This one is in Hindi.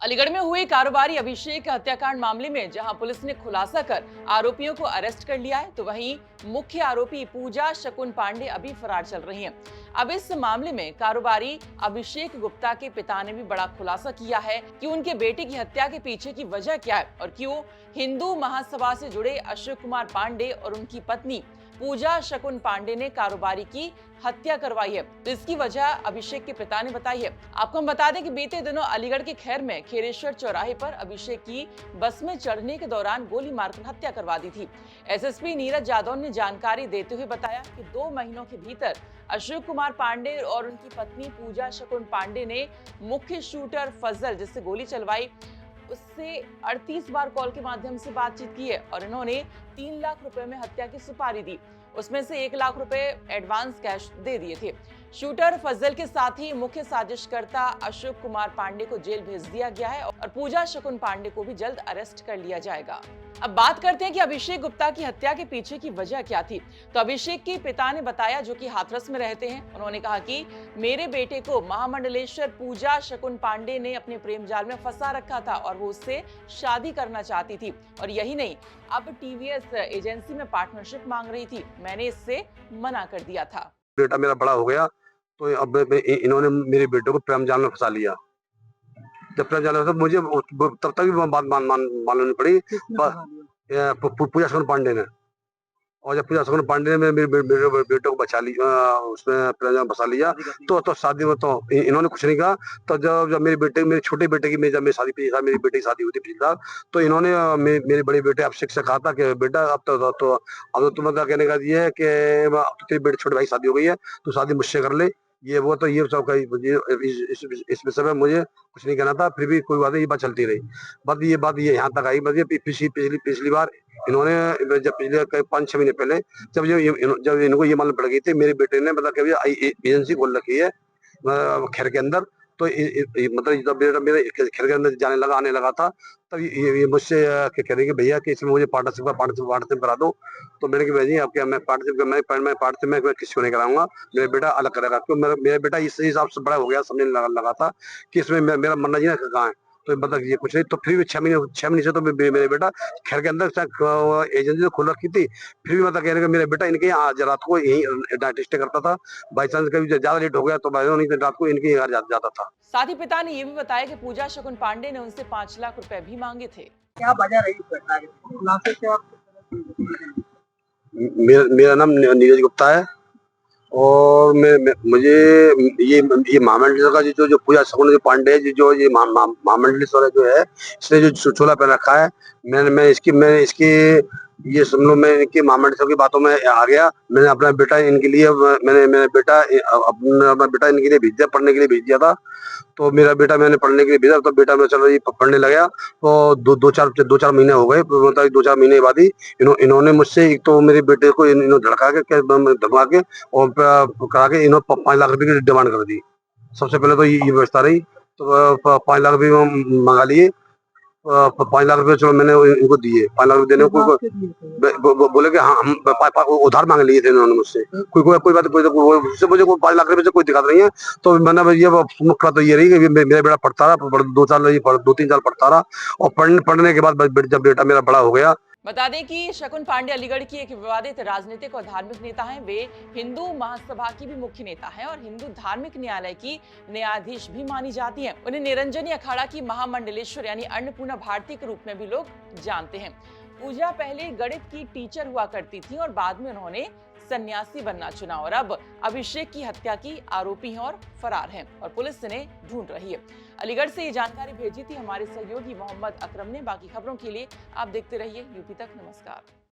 अलीगढ़ में हुए कारोबारी अभिषेक हत्याकांड मामले में जहां पुलिस ने खुलासा कर आरोपियों को अरेस्ट कर लिया है, तो वहीं मुख्य आरोपी पूजा शकुन पांडे अभी फरार चल रही हैं। अब इस मामले में कारोबारी अभिषेक गुप्ता के पिता ने भी बड़ा खुलासा किया है कि उनके बेटे की हत्या के पीछे की वजह क्या है और क्यों हिंदू महासभा से जुड़े अशोक कुमार पांडे और उनकी पत्नी पूजा शकुन पांडे ने कारोबारी की हत्या करवाई है। तो इसकी वजह अभिषेक के पिता ने बताई है। आपको हम बता दें कि बीते दिनों अलीगढ़ के खैर में खेरेश्वर चौराहे पर अभिषेक की बस में चढ़ने के दौरान गोली मारकर हत्या करवा दी थी। एसएसपी नीरज यादव ने जानकारी देते हुए बताया कि 2 महीनों के भीतर अशोक कुमार पांडे और उनकी पत्नी पूजा शकुन पांडे ने मुख्य शूटर फजल जिससे गोली चलवाई उससे 38 बार कॉल के माध्यम से बातचीत की है और इन्होंने 3 लाख रुपए में हत्या की सुपारी दी। उसमें से 1 लाख रुपए एडवांस कैश दे दिए थे। शूटर फजल के साथ ही मुख्य साजिशकर्ता अशोक कुमार पांडे को जेल भेज दिया गया है और पूजा शकुन पांडे को भी जल्द अरेस्ट कर लिया जाएगा। अब बात करते हैं कि अभिषेक गुप्ता की हत्या के पीछे की वजह क्या थी। तो अभिषेक के पिता ने बताया, जो कि हाथरस में रहते हैं, उन्होंने कहा कि मेरे बेटे को महामंडलेश्वर पूजा शकुन पांडे ने अपने प्रेम जाल में फंसा रखा था और वो उससे शादी करना चाहती थी और यही नहीं, अब टीवीएस एजेंसी में पार्टनरशिप मांग रही थी। मैंने इससे मना कर दिया था। बेटा मेरा बड़ा हो गया तो अब इन्होंने मेरे बेटे को प्रेम जाल में फंसा लिया। जब प्रेम जाल में फंसा मुझे तब तक भी बात माननी पड़ी। पूजा शकुन पांडे ने, और जब पूजा शकुन पांडे ने मेरे बेटे को बचा लिया, उसमें प्रेम जाल में फंसा लिया, तो शादी में तो इन्होंने कुछ नहीं कहा। तो जब मेरे छोटे बेटे की जब मेरी शादी मेरी बेटे की शादी हुई थी पिछली साल, तो इन्होंने मेरे बड़े बेटे अभिषेक से कहा था कि बेटा अब तो तुम्हारा कहने का ये है कि अब तो तेरे बेटे छोटे भाई शादी हो गई है, तू शादी मुझसे कर ले। ये वो तो ये सब इस विषय में मुझे कुछ नहीं कहना था। फिर भी कोई बात नहीं, ये बात चलती रही। बात ये यहाँ तक आई। पिछली बार इन्होंने जब पिछले 5-6 महीने पहले जब इनको ये मालूम पड़ गई थी मेरे बेटे ने मतलब कि एजेंसी खोल रखी है खैर के अंदर, तो मतलब जब बेटा मेरे खैर के अंदर जाने लगा आने लगा था, तब ये मुझसे कह रहे कि भैया कि इसमें मुझे पार्टनरशिप करा दो। तो मैंने कहा जी अब क्या, मैं पार्टनरशिप में किसी को नहीं कराऊंगा, मेरा बेटा अलग करेगा। क्यों, मेरा बेटा इस हिसाब से बड़ा हो गया, समझने लगा था कि इसमें मेरा मरना जी कहाँ है। तो मतलब ये कुछ नहीं। तो फिर भी 6 महीने से तो मेरे बेटा खैर के अंदर एजेंसी तो खोल रखी थी, फिर भी मतलब कहने का मेरा बेटा इनके यहाँ रात को यही नाइट स्टे करता था। बाई चांस कभी ज्यादा लेट हो गया तो नहीं, रात को इनके घर जाता था। साथ ही पिता ने ये भी बताया कि पूजा शकुन पांडे ने उनसे 5 लाख रुपए भी मांगे थे। क्या वजह रही इस घटना की? मेरा नाम नीरज गुप्ता है और मुझे ये महामंडलेश्वर का जो पूजा शकुन पांडे है, जो ये महामंडलेश्वर जो है, इसने जो चोला पहन रखा है, मैं इसकी ये सुन लो, मैं इनकी महामंडलेश्वर की बातों में आ गया। मैंने अपना बेटा इनके लिए अपना बेटा इनके लिए भेज दिया, पढ़ने के लिए भेज दिया था। तो मेरा बेटा मैंने पढ़ने के लिए भेजा, तो बेटा मैं चलो ये पढ़ने लगा। तो दो चार महीने हो गए, मतलब 2-4 महीने बाद ही इन्होंने मुझसे एक तो मेरे बेटे को इन्होंने धमका के और करा के इन्होंने 5 लाख रुपए की डिमांड कर दी। सबसे पहले तो ये व्यवस्था रही। तो 5 लाख रुपए मंगा लिए। 5 लाख रुपए चलो मैंने इनको दिए। 5 लाख रुपए देने को बोले कि हाँ हम उधार मांग लिए थे इन्होंने मुझसे। कोई बात मुझे 5 लाख रुपए से कोई दिक्कत नहीं है। तो मैंने ये मुख्य बात तो ये रही कि मेरा बेटा पढ़ता रहा, 2-3 साल पढ़ता रहा, और पढ़ने के बाद जब बेटा मेरा बड़ा हो गया। बता दें कि शकुन पांडे अलीगढ़ की एक विवादित राजनीतिक और धार्मिक नेता हैं। वे हिंदू महासभा की भी मुख्य नेता हैं और हिंदू धार्मिक न्यायालय की न्यायाधीश भी मानी जाती हैं। उन्हें निरंजनी अखाड़ा की महामंडलेश्वर यानी अन्नपूर्णा भारती के रूप में भी लोग जानते हैं। पूजा पहले गणित की टीचर हुआ करती थी और बाद में उन्होंने सन्यासी बनना चुना और अब अभिषेक की हत्या की आरोपी हैं और फरार हैं और पुलिस इन्हें ढूंढ रही है। अलीगढ़ से ये जानकारी भेजी थी हमारे सहयोगी मोहम्मद अकरम ने। बाकी खबरों के लिए आप देखते रहिए यूपी तक। नमस्कार।